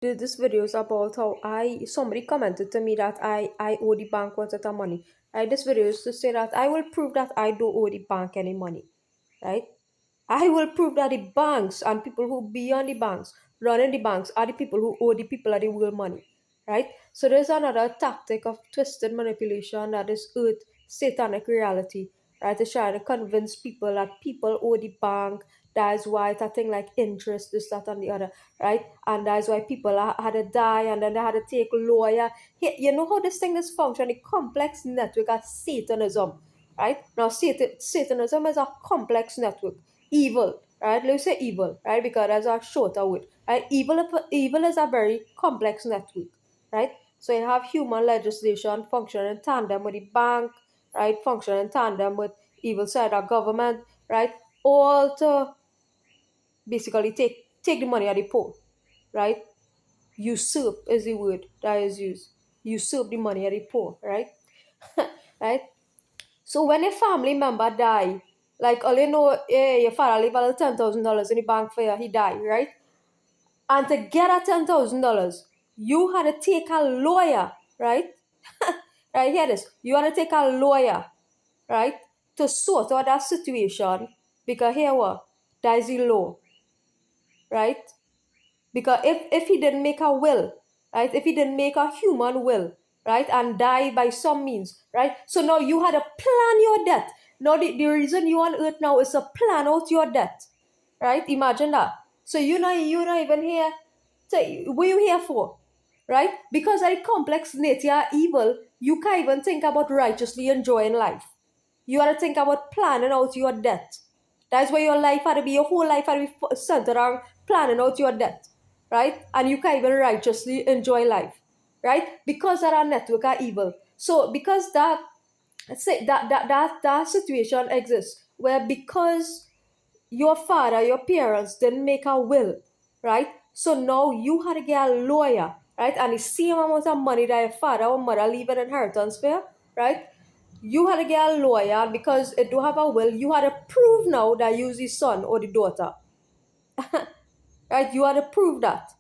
this video is about how somebody commented to me that I owe the bank one set of money. Right? This video is to say that I will prove that I don't owe the bank any money. Right? I will prove that the banks and people who be on the banks, running the banks, are the people who owe the people of the world money. Right? So there's another tactic of twisted manipulation that is earth satanic reality. Right? To try to convince people that people owe the bank. That is why it's a thing like interest, this, that, and the other, right? And that's why people had to die and then they had to take a lawyer. You know how this thing is functioning? The complex network of Satanism, right? Now, Satanism is a complex network. Evil, right? Let's say evil, right? Because that's a shorter word, right? Evil is a very complex network, right? So you have human legislation function in tandem with the bank, right? Function in tandem with evil side of government, right? All to basically take the money of the poor, right? Usurp is the word that is used. Usurp the money of the poor, right? Right? So when a family member die, like all you know, your father leave a $10,000 in the bank for you, he died, right? And to get that $10,000, you had to take a lawyer, right? Right, hear this. You had to take a lawyer, right? To sort out that situation because here what? That is the law, right? Because if he didn't make a will, right? If he didn't make a human will, right? And die by some means, right? So now you had to plan your death. Now the reason you on earth now is to plan out your death, right? Imagine that. So you're not even here. So what you here for? Right? Because of the complex nature of evil, you can't even think about righteously enjoying life. You have to think about planning out your death. That's why your life had to be, your whole life had to be centered around planning out your death, right? And you can't even righteously enjoy life, right? Because of our network are evil. So because that situation exists where because your father, your parents didn't make a will, right? So now you had to get a lawyer, right? And the same amount of money that your father or mother leave an inheritance for, right? You had to get a lawyer, and because it don't have a will, you had to prove now that you's the son or the daughter. Right? You had to prove that.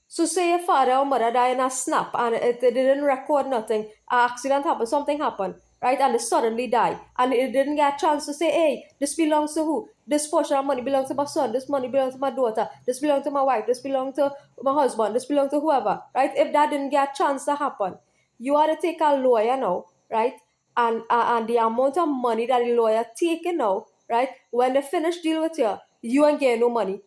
So say your father or mother die in a snap and it didn't record nothing, an accident happened, something happened, right? And they suddenly die. And it didn't get a chance to say, hey, this belongs to who? This portion of money belongs to my son, this money belongs to my daughter, this belongs to my wife, this belongs to my husband, this belongs to whoever, right? If that didn't get a chance to happen, you had to take a lawyer now, right? And the amount of money that the lawyer taking now, right? When they finish deal with you, you ain't getting no money.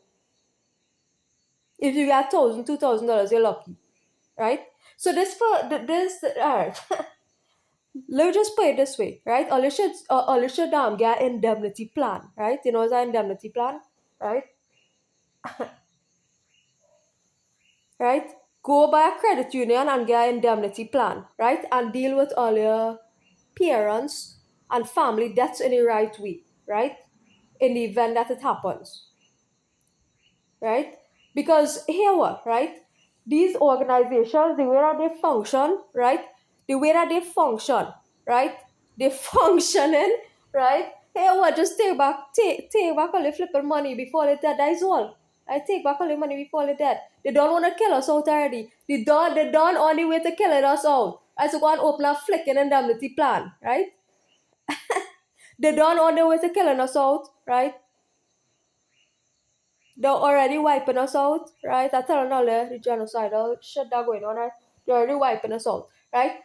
If you get $1,000, $2,000, you're lucky, right? So all right. Let's just put it this way, right? Alicia Dam get indemnity plan, right? You know what's an indemnity plan, right? Right? Go by a credit union and get an indemnity plan, right? And deal with all your parents and family debts in the right way, right? In the event that it happens, right? Because here what, right? These organizations, the way that they function, right? The way that they function, right? They functioning, right? Here what, just take back all the flipping money before they dead. That is all. I take back all the money before they dead. They don't want to kill us out already. They done on the way to killing us out. I so go and open a flicking indemnity plan, right? They done on the way to killing us out, right? They're already wiping us out, right? I tell all the genocidal shit that going on, right? They're already wiping us out, right?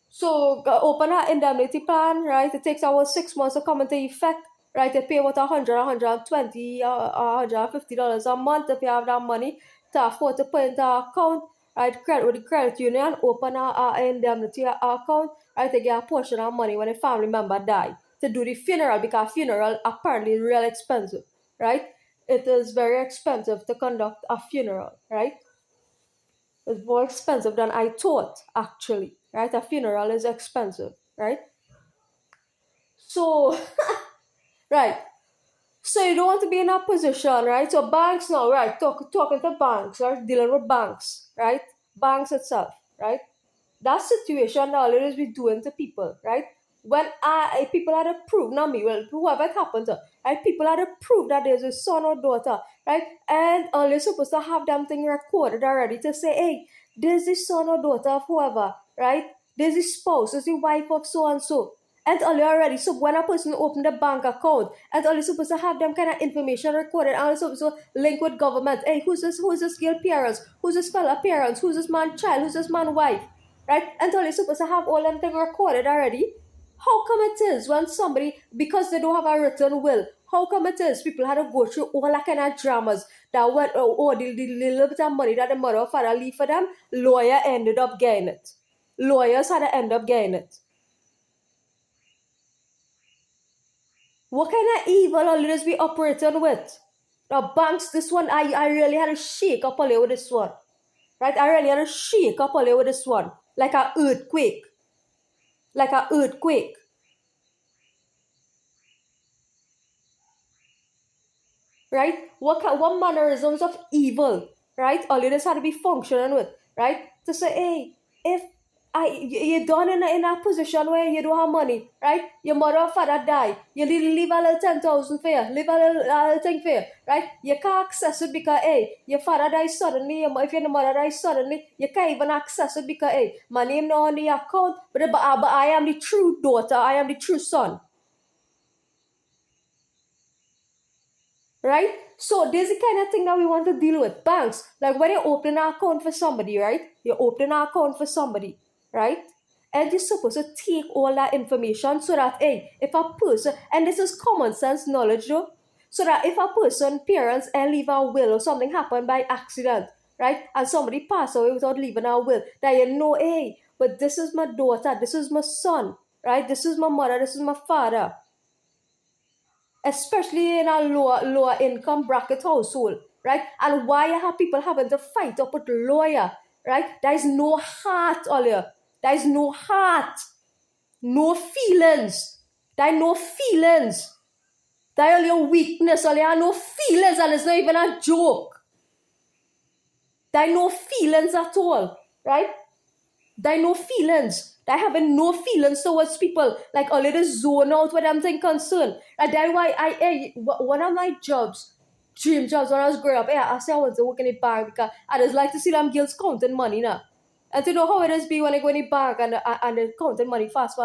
So open an indemnity plan, right? It takes about 6 months to come into effect, right? They pay about $120, $150 a month if you have that money to afford to put into an account, right? Credit with the credit union, open an indemnity account, right? They get a portion of money when a family member die to do the funeral because funeral apparently is real expensive, right? It is very expensive to conduct a funeral, right? It's more expensive than I thought, actually, right? A funeral is expensive, right? So, right. So you don't want to be in a position, right? So banks now, right? Talking to banks, right? Dealing with banks, right? Banks itself, right? That situation that always be doing to people, right? When people had approved, not me, well, whoever it happened to, right? People had to prove that there's a son or daughter, right? And you're supposed to have them thing recorded already to say, hey, there's the son or daughter of whoever, right? There's the spouse, there's the wife of so and so. And all already, so when a person opened a bank account, and all you're supposed to have them kind of information recorded, and you're supposed to link with government. Hey, who's this girl parents? Who's this fella parents? Who's this man child? Who's this man wife? Right? And all you're supposed to have all them things recorded already. How come it is when somebody, because they don't have a written will, how come it is people had to go through all that kind of dramas that went, the little bit of money that the mother or father leave for them, lawyer ended up getting it. Lawyers had to end up getting it. What kind of evil are leaders be operating with? Now, banks, this one, I really had to shake up all with this one. Right? I really had to shake up all with this one. Like an earthquake. Like an earthquake. Right? What mannerisms of evil, right? All leaders had to be functioning with, right? To say, hey, if you're done in a position where you don't have money, right? Your mother or father die, you leave a little 10,000 for you, leave a little thing for you, right? You can't access it because, hey, your father dies suddenly, if your mother dies suddenly, you can't even access it because, hey, my name not on the account, but I am the true daughter, I am the true son. Right? So there's the kind of thing that we want to deal with. Banks, like when you open an account for somebody, right? You open an account for somebody, right? And you're supposed to take all that information so that, hey, if a person, and this is common sense knowledge though, so that if a person, parents, and leave a will or something happen by accident, right? And somebody pass away without leaving a will, that you know, hey, but this is my daughter, this is my son, right? This is my mother, this is my father. Especially in a lower income bracket household, right? And why have people having to fight up with lawyer, right? There is no heart, Olia. There is no heart, no feelings. There are no feelings. There are your weakness, Olia. No feelings, and it's not even a joke. There are no feelings at all, right? There are no feelings. They having no feelings towards people. Like a little zone out with them thing concerned. And that's why one of my dream jobs when I was growing up, I say I want to work in a bank because I just like to see them girls counting money now. And to know how it is be when I go in the bank and they're counting money fast,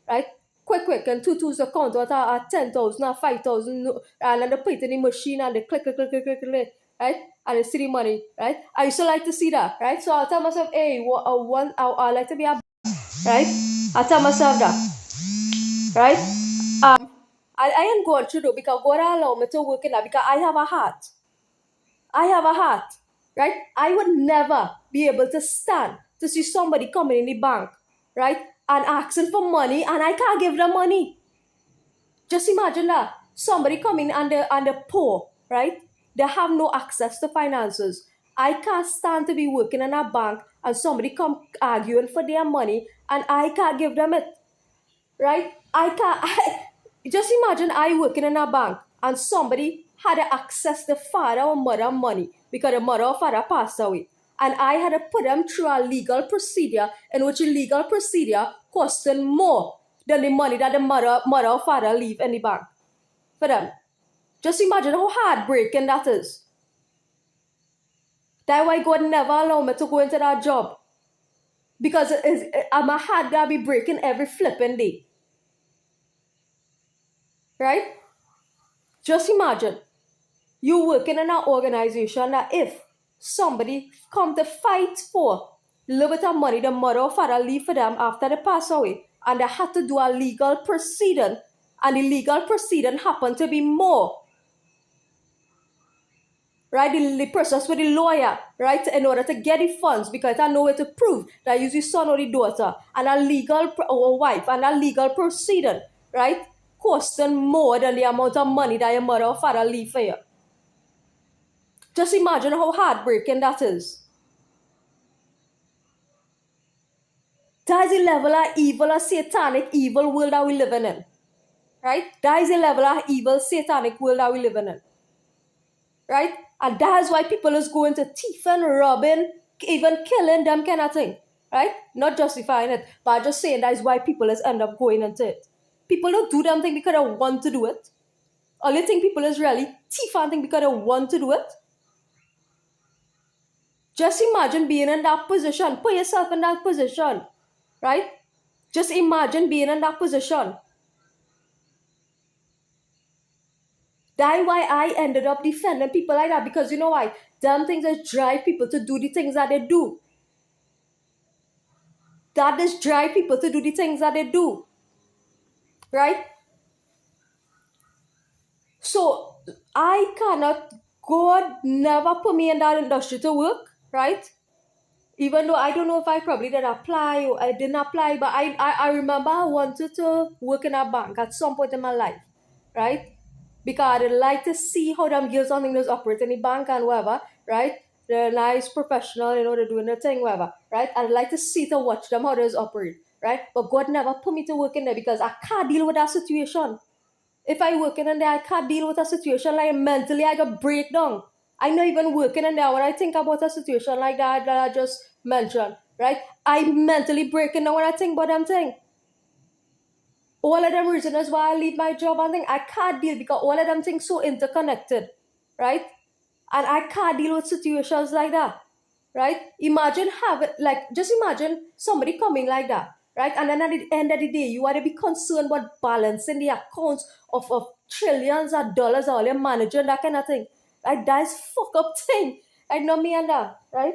right? Quick, and two twos account at 10,000 or 5,000, and then they put it in the machine and they click, right? And they see the money, right? I used to like to see that, right? So I tell myself, hey, I like to be a right? I tell myself that, right? I ain't going through though because God allow me to work in that because I have a heart. I have a heart, right? I would never be able to stand to see somebody coming in the bank, right? And asking for money and I can't give them money. Just imagine that. Somebody coming and they're poor, right? They have no access to finances. I can't stand to be working in a bank and somebody come arguing for their money and I can't give them it. Right? Just imagine I working in a bank and somebody had access to father or mother money because the mother or father passed away. And I had to put them through a legal procedure in which a legal procedure costing more than the money that the mother or father leave in the bank for them. Just imagine how heartbreaking that is. That's why God never allowed me to go into that job. Because my heart gotta be breaking every flipping day. Right? Just imagine you working in an organization that if somebody come to fight for a little bit of money the mother or father leave for them after they pass away and they had to do a legal proceeding and the legal proceeding happened to be more, right? The process with the lawyer, right? In order to get the funds because I know where to prove that you the son or the daughter and a legal or wife and a legal proceeding, right? Costing more than the amount of money that your mother or father leave for you. Just imagine how heartbreaking that is. That is the level of evil, a satanic evil world that we living in. Right? That is the level of evil, satanic world that we living in. Right? And that is why people is going to thief and robbing, even killing them kind of thing. Right? Not justifying it, but just saying that is why people is end up going into it. People don't do them thing because they want to do it. Or you think people is really thief and think because they want to do it? Just imagine being in that position. Put yourself in that position, right? Just imagine being in that position. That's why I ended up defending people like that, because you know why? Damn things that drive people to do the things that they do. That just drive people to do the things that they do, right? So I cannot, God never put me in that industry to work, right? Even though I don't know if I probably did apply or I didn't apply, but I remember I wanted to work in a bank at some point in my life, right? Because I'd like to see how them girls and things operate in the bank and whatever, right? They're nice, professional, they're doing their thing, whatever, right? I'd like to see to watch them how they operate, right? But God never put me to work in there because I can't deal with that situation. If I working in there, I can't deal with a situation like mentally I got breakdown. I'm not even working in there when I think about a situation like that I just mentioned, right? I'm mentally breaking down when I think about them thing. All of them reasons why I leave my job and thing, I can't deal because all of them things so interconnected, right? And I can't deal with situations like that, right? Imagine having, like, just imagine somebody coming like that, right? And then at the end of the day, you are to be concerned about balancing the accounts of trillions of dollars, all your manager, that kind of thing. Like, that's fuck up thing. Like, not me and that, right?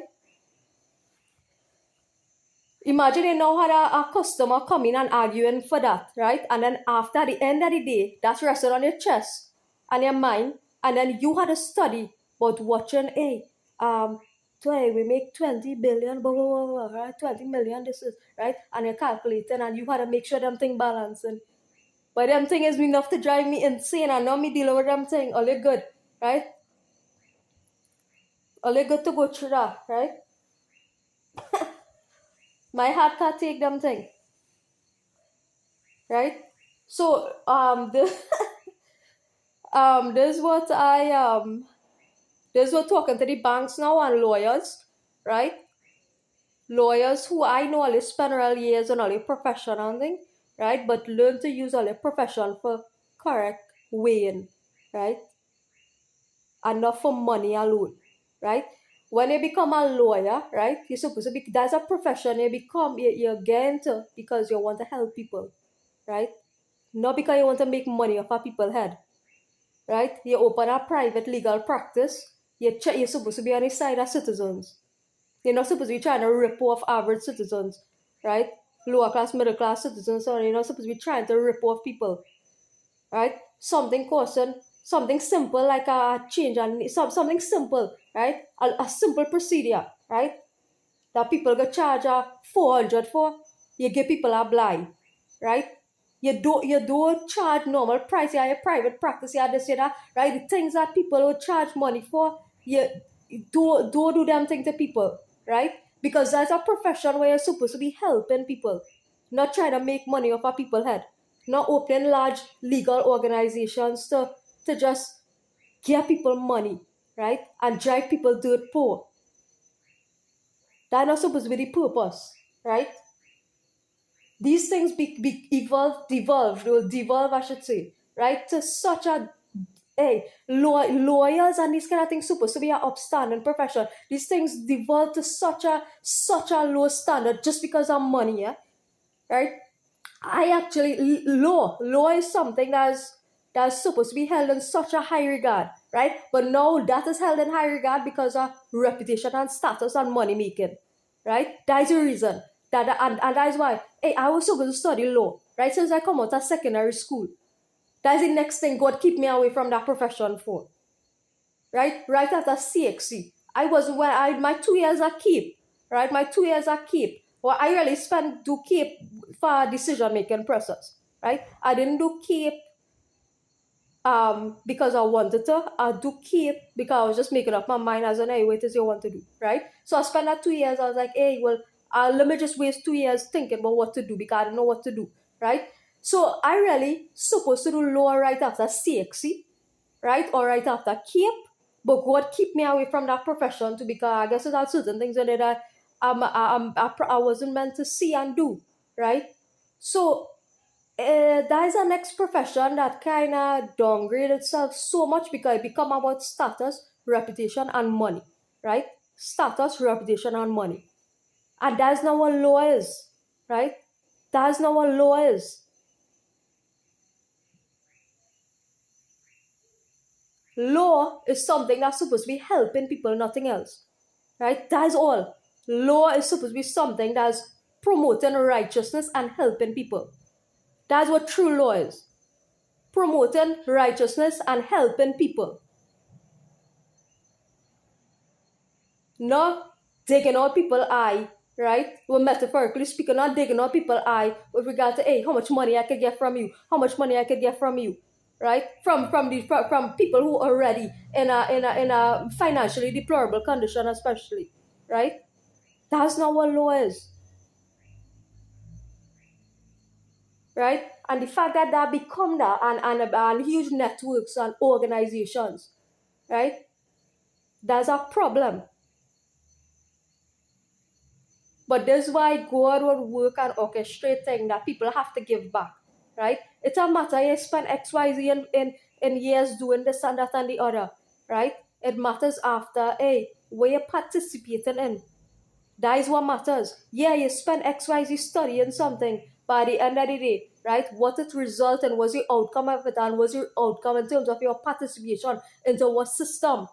Imagine you now had a customer coming and arguing for that, right? And then after the end of the day, that's resting on your chest and your mind, and then you had to study about watching, hey, um, we make 20 billion, blah, blah, blah, blah, right? 20 million, this is, right? And you're calculating, and you had to make sure them thing balancing. But them thing is enough to drive me insane, and now me dealing with them thing, all you good, right? All you good to go through that, right? My heart can't take them thing, right? So this what this what talking to the banks now and lawyers, right? Lawyers who I know only spend real years on all their profession and thing, right? But learn to use all their profession for correct weighing, right? And not for money alone, right? When you become a lawyer, right, you're supposed to be, that's a profession you're getting to because you want to help people, right? Not because you want to make money off of people's head, right? You open a private legal practice, you're supposed to be on the side of citizens. You're not supposed to be trying to rip off average citizens, right? Lower class, middle class citizens, so you're not supposed to be trying to rip off people, right? Something costing, something simple like a change and something simple, right? A simple procedure, right? That people get charged 400 for, you give people a blind, right? You don't charge normal price. You have your private practice. You have this, you that, right? The things that people would charge money for, you don't do them thing to people, right? Because that's a profession where you're supposed to be helping people, not trying to make money off of people's head, not opening large legal organizations to just give people money, right? And drive people dirt poor. That's not supposed to be the purpose, right? These things devolve, I should say, right? To such a, hey, lawyers and these kind of things supposed to be an upstanding profession. These things devolve to such a low standard just because of money, yeah? Right? I actually, law is something that's supposed to be held in such a high regard, right? But now that is held in high regard because of reputation and status and money making, right? That's the reason. And that's why, hey, I was supposed to study law, right? Since I come out of secondary school. That's the next thing God keep me away from that profession for, right? Right after CXC. I was, when I, my 2 years at Cape, right? My 2 years at Cape. Well, I really spent do Cape for decision making process, right? I didn't do Cape because I wanted to. I do Cape because I was just making up my mind as an, hey, what is you want to do, right? So I spent that 2 years. I was like, hey, well, let me just waste 2 years thinking about what to do because I don't know what to do, right? So I really supposed to do law right after CXC, right? Or right after Cape. But God keep me away from that profession too, because I guess there's certain things in it that I wasn't meant to see and do, right? So that is a next profession that kind of downgrade itself so much because it become about status, reputation, and money, right? Status, reputation, and money, and that's not what law is, right? That's not what law is. Law is something that's supposed to be helping people, nothing else, right? That's all. Law is supposed to be something that's promoting righteousness and helping people. That's what true law is. Promoting righteousness and helping people. Not digging out people's eye, right? Well, metaphorically speaking, not digging out people's eye with regard to, hey, how much money I could get from you, how much money I could get from you, right? From people who are already in a financially deplorable condition, especially, right? That's not what law is, right? And the fact that that become that and huge networks and organizations, right? That's a problem. But this is why God would work and orchestrate things that people have to give back, right? It's a matter you spend XYZ in years doing this and that and the other, right? It matters after, hey, where you're participating in. That is what matters. Yeah, you spend XYZ studying something, but at the end of the day, right, what it result in was the outcome of it and was your outcome in terms of your participation into what system,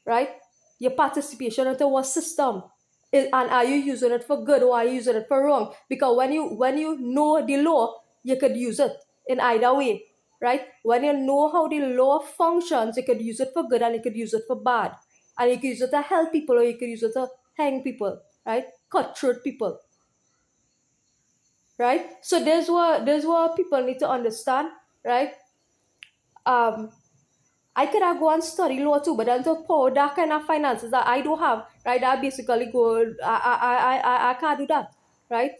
right? Your participation into what system. And are you using it for good or are you using it for wrong? Because when you know the law, you could use it in either way, right? When you know how the law functions, you could use it for good and you could use it for bad. And you could use it to help people or you could use it to hang people, right? Cutthroat people, right? So there's what people need to understand, right? Um, I could have go and study law too, but then to pour that kind of finances that I don't have, right? That basically go, I can't do that, right?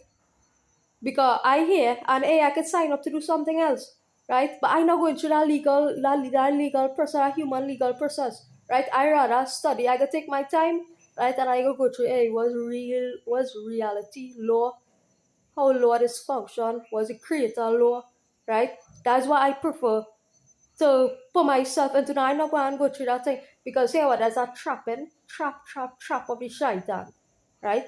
Because I hear and hey, I could sign up to do something else, right? But I'm not going through that legal process, that human legal process, right? I rather study. I could take my time, right? And I could go through, hey, was reality law, how law is function, was it creator law, right? That's why I prefer to put myself into that. I'm not going to go through that thing because here what there's a trap of the shaitan, right?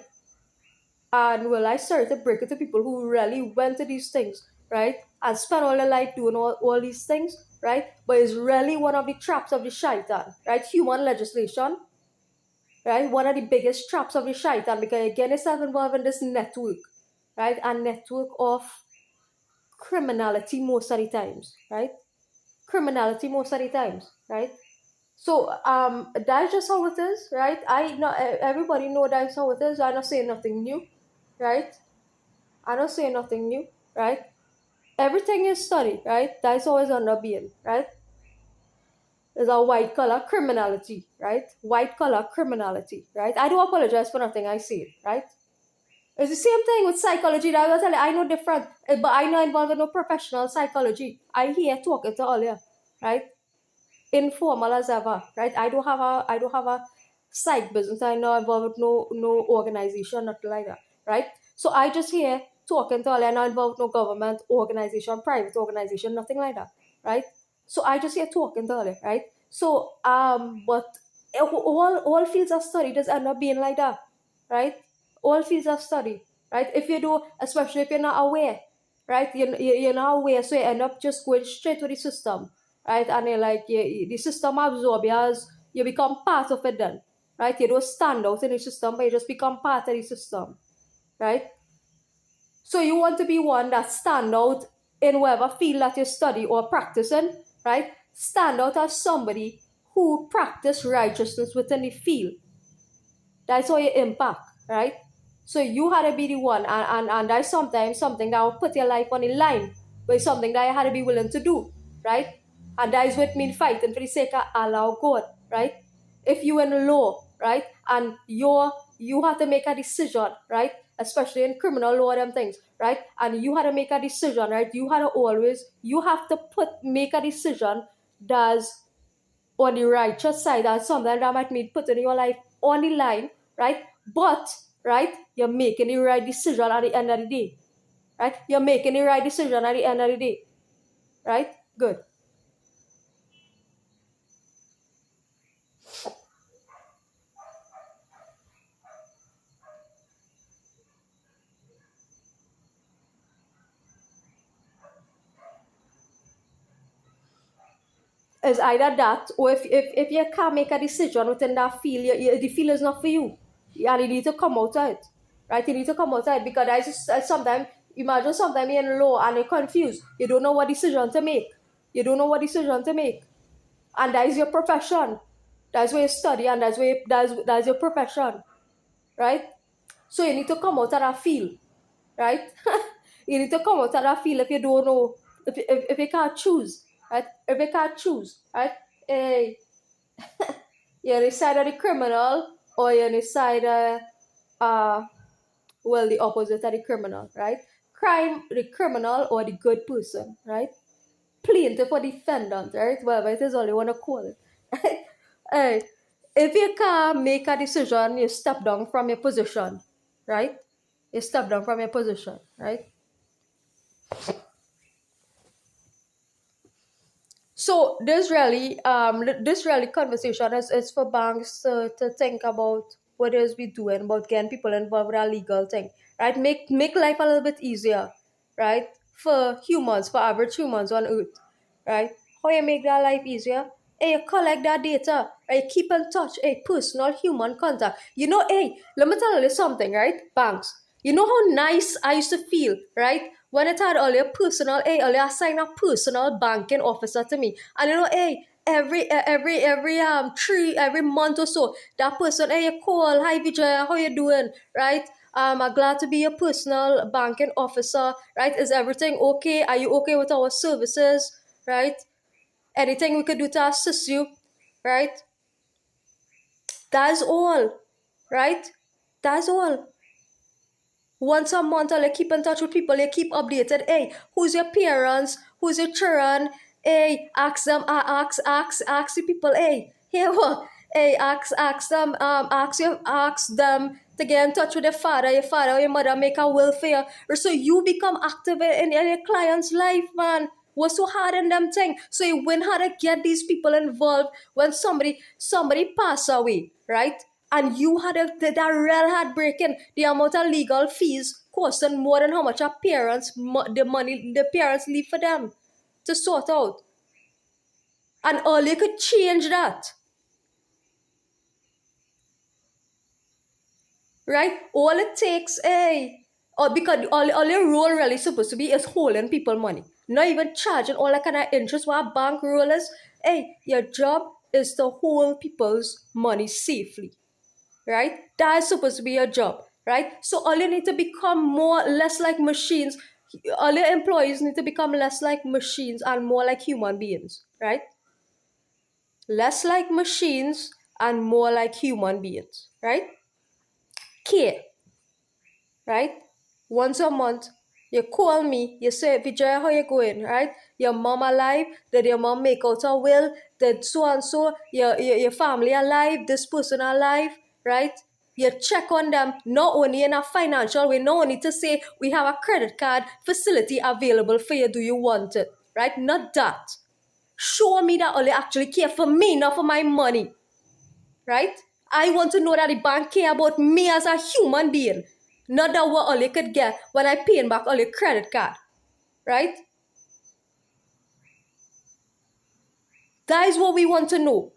And well, I started to break it to people who really went to these things, right? And spent all their life doing all these things, right? But it's really one of the traps of the shaitan, right? Human legislation, right? One of the biggest traps of the shaitan because again it's involved in this network, right? A network of criminality most of the times, right? Criminality most of the times, right? So that's just how it is, right? I know everybody know that's how it is. I'm not saying nothing new, right? I don't say nothing new, right? Everything is studied, right? That's always under being, right? There's a white collar criminality, right? White collar criminality, right? I do apologize for nothing I say, right? It's the same thing with psychology. That I was telling you, I know different, but I know involved in no professional psychology. I hear talking to all you, right? Informal as ever, right? I don't have a side business. I know involved with no organization, nothing like that, right? So I just here talking to all, and not involved with no government organization, private organization, nothing like that, right? So I just here talking to all, right? So but all fields of study just end up being like that, right? All fields of study, right? If you do, especially if you're not aware, right? You're not aware, so you end up just going straight to the system, right? And you're like, the system absorb you as you become part of it then, right? You don't stand out in the system, but you just become part of the system, right? So you want to be one that stand out in whatever field that you study or practicing, right? Stand out as somebody who practice righteousness within the field. That's how you impact, right? So you had to be the one, and that's sometimes something that will put your life on the line, but it's something that you had to be willing to do, right? And that is what means fighting for the sake of Allah or God, right? If you in law, right, and you have to make a decision, right? Especially in criminal law, them things, right? And you had to make a decision, right? You have to make a decision that's on the righteous side, and something that might mean putting your life on the line, right? But right, you're making the right decision at the end of the day, right? You're making the right decision at the end of the day, right? Good. It's either that, or if you can't make a decision within that field, the field is not for you. And you need to come out of it, right? You need to come out of it because I just sometimes imagine sometimes you're in law and you're confused. You don't know what decision to make. You don't know what decision to make, and that is your profession. That's where you study, and that's your profession, right? So you need to come out of that field, right? You need to come out of that field if you don't know, if you can't choose, right? If you can't choose, right? Eh, you're on the side of the criminal or you're on the side of, well, the opposite of the criminal, right? Crime, the criminal or the good person, right? Plaintiff or defendant, right? Whatever it is, all you want to call it, right? Hey, if you can't make a decision, you step down from your position, right? You step down from your position, right? So this really conversation is for banks to think about what it is we doing about getting people involved with our legal thing, right? Make life a little bit easier, right? For humans, for average humans on earth, right? How you make that life easier? Hey, you collect that data, right? Keep in touch, hey, personal human contact. Hey, let me tell you something, right? Banks. You know how nice I used to feel, right? When it had all your personal, hey, all your assign a personal banking officer to me. And hey, every month or so, that person, hey, you call, hi Vijaya, how you doing? Right? I'm glad to be your personal banking officer, right? Is everything okay? Are you okay with our services? Right? Anything we could do to assist you, right? That's all, right? That's all. Once a month, I'll keep in touch with people. You keep updated. Hey, who's your parents? Who's your children? Hey, ask them. Ask the people. Hey, here what? Hey, ask them to get in touch with your father, or your mother, make a will for you, so you become active in your client's life, man. What's so hard in them thing? So you win how to get these people involved when somebody pass away, right? And you had that real heartbreaking. The amount of legal fees costing more than how much our parents, the money the parents leave for them to sort out. And all you could change that, right? All it takes, or because all your role really supposed to be is holding people money, not even charging all that kind of interest. What a bank rule is, your job is to hold people's money safely, right? That is supposed to be your job, right? So all you need to become less like machines. All your employees need to become less like machines and more like human beings, right? Less like machines and more like human beings, right? Care, right? Once a month, you call me, you say, Vijaya, how you going, right? Your mom alive? Did your mom make out a will? Did so and so, your family alive? This person alive, right? You check on them, not only in a financial way, not only to say, we have a credit card facility available for you, do you want it, right? Not that. Show me that you actually care for me, not for my money, right? I want to know that the bank care about me as a human being, not that what all you could get when I paying back all your credit card, right? That is what we want to know.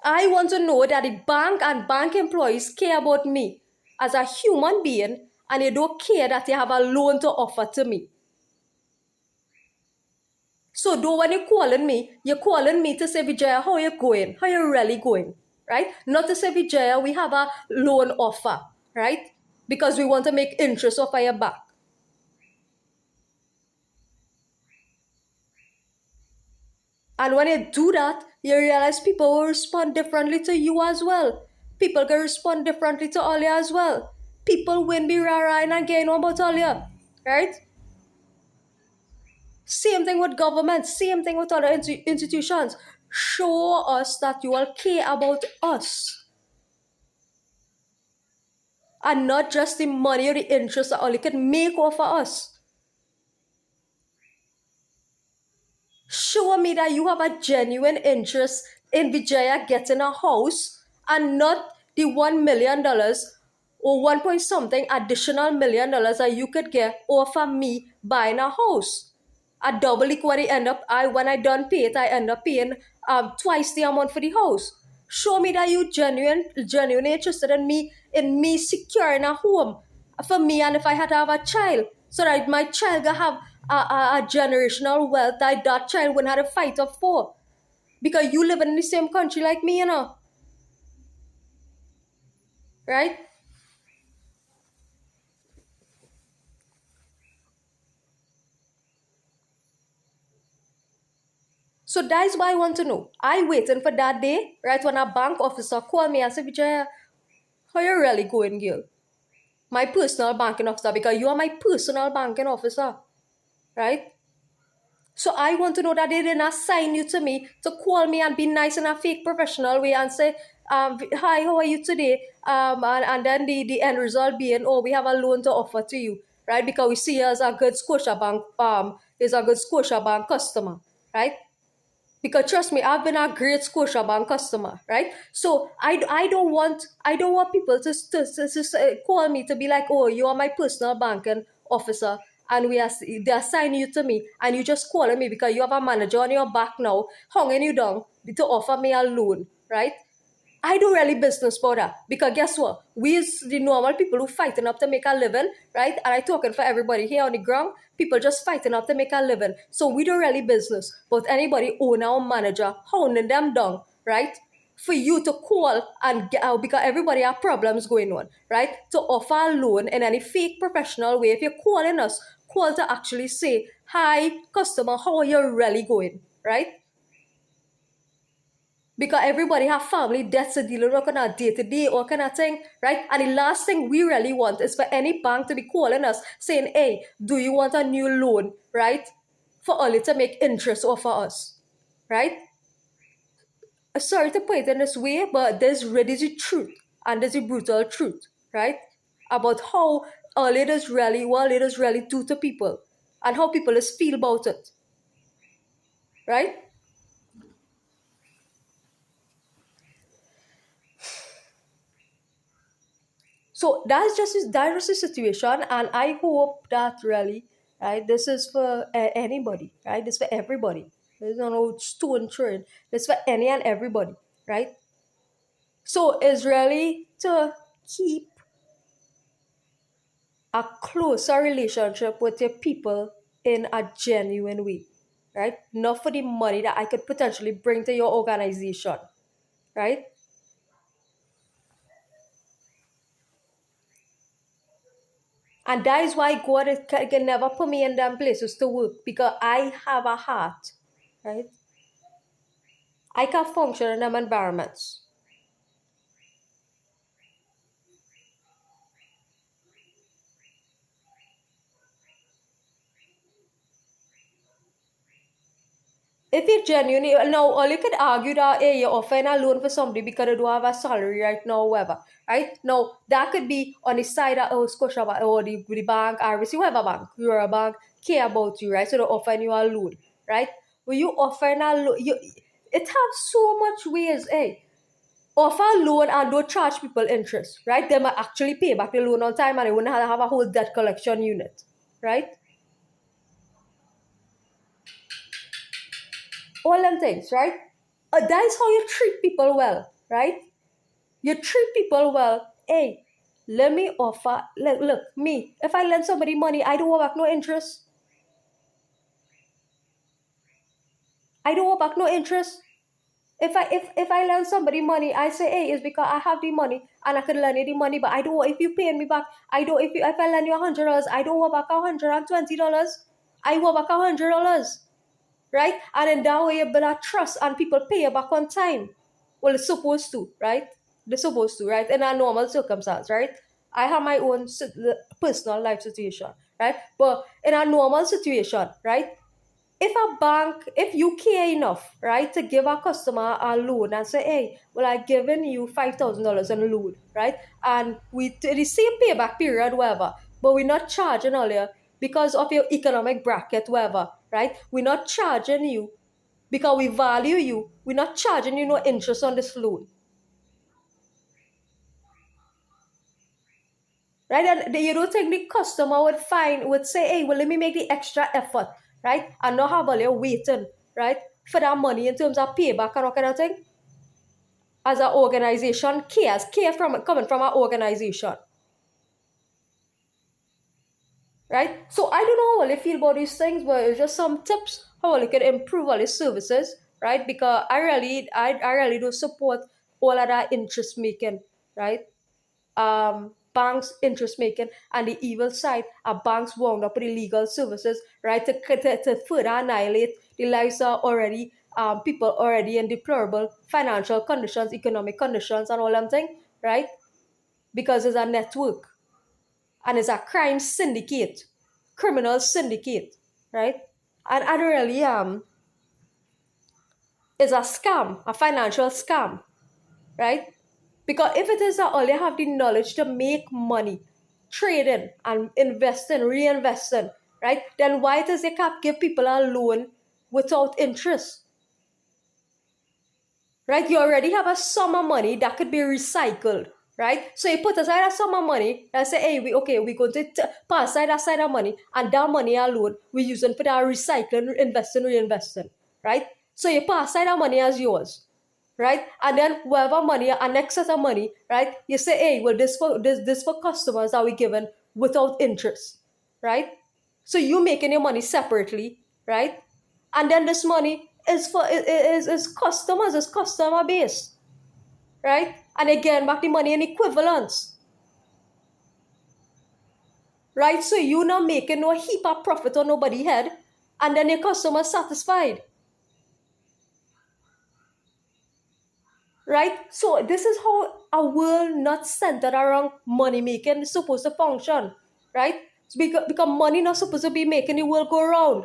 I want to know that the bank and bank employees care about me as a human being, and they don't care that they have a loan to offer to me. So though when you're calling me to say, Vijaya, how you going? How you really going? Right? Not to say, Vijaya, we have a loan offer, right? Because we want to make interest off of your back. And when you do that, you realize people will respond differently to you as well. People can respond differently to Alia as well. People won't be rara and again about Alia, right? Same thing with government, same thing with other institutions. Show us that you all care about us. and not just the money or the interest that Ollie can make off of us. Show me that you have a genuine interest in Vijaya getting a house and not the $1 million or one point something additional $1 million that you could get off of me buying a house. I double what I end up, when I done pay it, I end up paying twice the amount for the house. Show me that you genuinely interested in me securing a home for me, and if I had to have a child, so that my child gonna have a generational wealth that child wouldn't have to fight up for. Because you live in the same country like me, right? So that's why I want to know. I waiting for that day, right, when a bank officer call me and say, Vijaya, how you really going, girl? My personal banking officer, because you are my personal banking officer, right? So I want to know that they didn't assign you to me to call me and be nice in a fake professional way and say, hi, how are you today? And then the end result being, oh, we have a loan to offer to you, right? Because we see you as a good Scotiabank, is a good Scotiabank customer, right? Because trust me, I've been a great Scotiabank customer, right? So I don't want people to call me to be like, oh, you are my personal banking officer, and they assign you to me, and you just calling me because you have a manager on your back now, hanging you down to offer me a loan, right? I do really business for that, because guess what? We is the normal people who fighting up to make a living, right? And I talking for everybody here on the ground. People just fighting up to make a living. So we do really business. But anybody, owner or manager, hounding them down, right? For you to call and get out, because everybody have problems going on, right? To offer a loan in any fake professional way. If you're calling us, call to actually say, hi, customer, how are you really going, right? Because everybody have family debts to deal with kind of day-to-day or kind of thing, right? And the last thing we really want is for any bank to be calling us saying, hey, do you want a new loan, right? For only to make interest off of us, right? Sorry to put it in this way, but there's the truth, and there's the brutal truth, right? About how all it is really, what it is really do to people, and how people is feel about it, right? So that's the situation, and I hope that really, right, this is for anybody, right? This is for everybody. There's no stone throwing. This is for any and everybody, right? So it's really to keep a closer relationship with your people in a genuine way, right? Not for the money that I could potentially bring to your organization, right? And that is why God can never put me in them places to work, because I have a heart, right? I can function in them environments. If you genuinely, now all you could argue that, hey, you're offering a loan for somebody because they don't have a salary right now, whatever, right? Now that could be on the side of, oh, Scotiabank or the bank, RBC, whatever bank, you're a bank, care about you, right? So they're offering you a loan, right? When you offering a loan, it has so much ways, hey. Offer a loan and don't charge people interest, right? They might actually pay back the loan on time, and they wouldn't have a whole debt collection unit, right? All them things, right? That is how you treat people well, right? You treat people well. Hey, let me offer. Look, me. If I lend somebody money, I don't want back no interest. I don't want back no interest. If I lend somebody money, I say, hey, it's because I have the money and I could lend you the money, but I don't want, if you pay me back, I don't, if I lend you $100, I don't want back $120. I want back $100, right? And in that way you build a trust and people pay you back on time. Well, it's supposed to, right? They're supposed to, right? In a normal circumstance, right? I have my own personal life situation, right? But in a normal situation, right? if you care enough, right, to give a customer a loan and say, hey, well, I've given you $5,000 in a loan, right? And we the same payback period, whatever, but we're not charging earlier because of your economic bracket, whatever, right? We're not charging you because we value you. We're not charging you no interest on this loan. Right? And you don't think the customer would say, hey, well, let me make the extra effort, right? And not have all your waiting, right? For that money in terms of payback and all kind of thing. As an organization care from coming from our organization. Right? So I don't know how you feel about these things, but it's just some tips how you can improve all these services, right? Because I really do support all of that interest making, right? Banks interest making, and the evil side are banks wound up with illegal services, right, to further annihilate the lives of already people already in deplorable financial conditions, economic conditions, and all them things, right? Because it's a network and it's a crime syndicate, criminal syndicate, right? And really it's a scam, a financial scam, right? Because if it is that all you have the knowledge to make money, trading and investing, reinvesting, right? Then why does they can't give people a loan without interest? Right? You already have a sum of money that could be recycled, right? So you put aside a sum of money and say, hey, we're going to pass aside that side of money, and that money alone we're using for that recycling, investing, reinvesting, right? So you pass aside that money as yours, right? And then whatever money, an excess of money, right? You say, hey, well, this for customers that we given without interest, right? So you making your money separately, right? And then this money is for is customers, is customer base, right? And again, back the money in equivalents, right? So you not making no heap of profit on nobody head, and then your customer satisfied, right? So this is how a world not centered around money making is supposed to function, right? Because money not supposed to be making the world go round.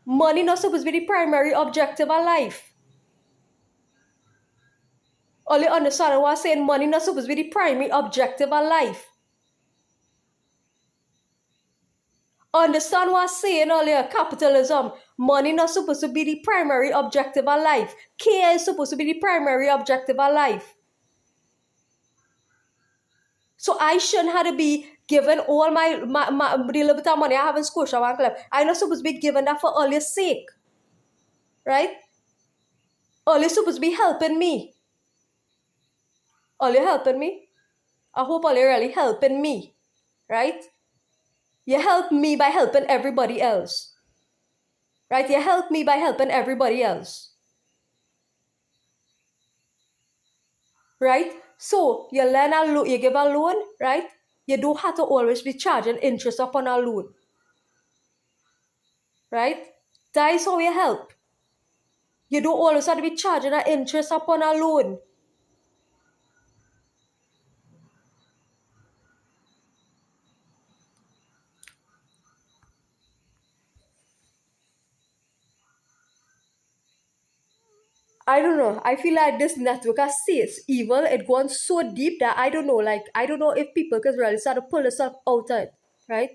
Money not supposed to be the primary objective of life. All you understand what I'm saying? Money not supposed to be the primary objective of life. Understand what I'm saying earlier? Capitalism. Money not supposed to be the primary objective of life. Care is supposed to be the primary objective of life. So I shouldn't have to be given all my the little bit of money I have in Scotiabank left. I'm not supposed to be given that for all your sake. Right? All you're supposed to be helping me. All you're helping me. I hope all you're really helping me. Right? You help me by helping everybody else. Right? You help me by helping everybody else. Right? So you lend a loan, you give a loan, right? You don't have to always be charging interest upon a loan. Right? That is how you help. You don't always have to be charging an interest upon a loan. I don't know. I feel like this network, I see it's evil. It gone so deep that I don't know. Like, I don't know if people can really start to pull themselves out of it, right?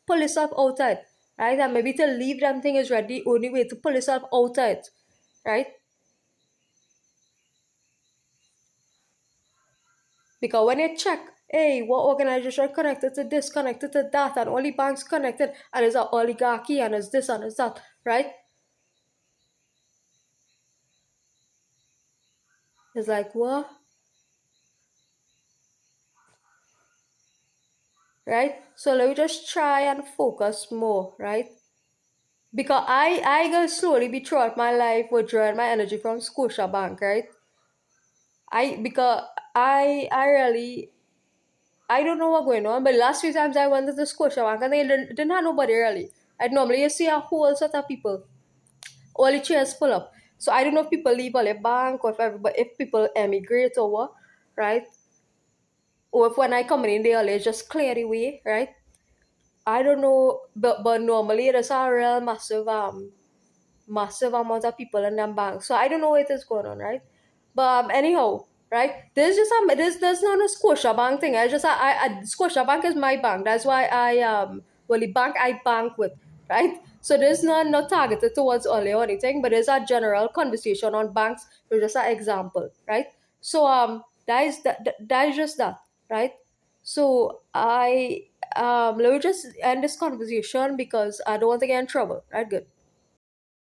Pull yourself out of it, right? And maybe to leave them thing is right the only way to pull yourself out of it, right? Because when you check, hey, what organization connected to this, connected to that, and only banks connected, and it's an oligarchy, and it's this and it's that, right? It's like, what? Right? So let me just try and focus more, right? Because I go slowly be throughout my life withdrawing my energy from Scotiabank, right? Because I really I don't know what's going on, but last few times I went to the Scotiabank and they didn't have nobody really. I normally you see a whole set of people, all the chairs full up. So I don't know if people leave all the bank or if people emigrate or what, right? Or if when I come in they all just clear the way, right? I don't know, but normally there's a real massive amount of people in them banks. So I don't know what is going on, right? But anyhow, right? There's not a Scotiabank thing. Scotiabank is my bank. That's why the bank I bank with, right? So there's not targeted towards only or anything, but there's a general conversation on banks. It's just an example, right? So that is just that, right? So I let me just end this conversation because I don't want to get in trouble, right? Good.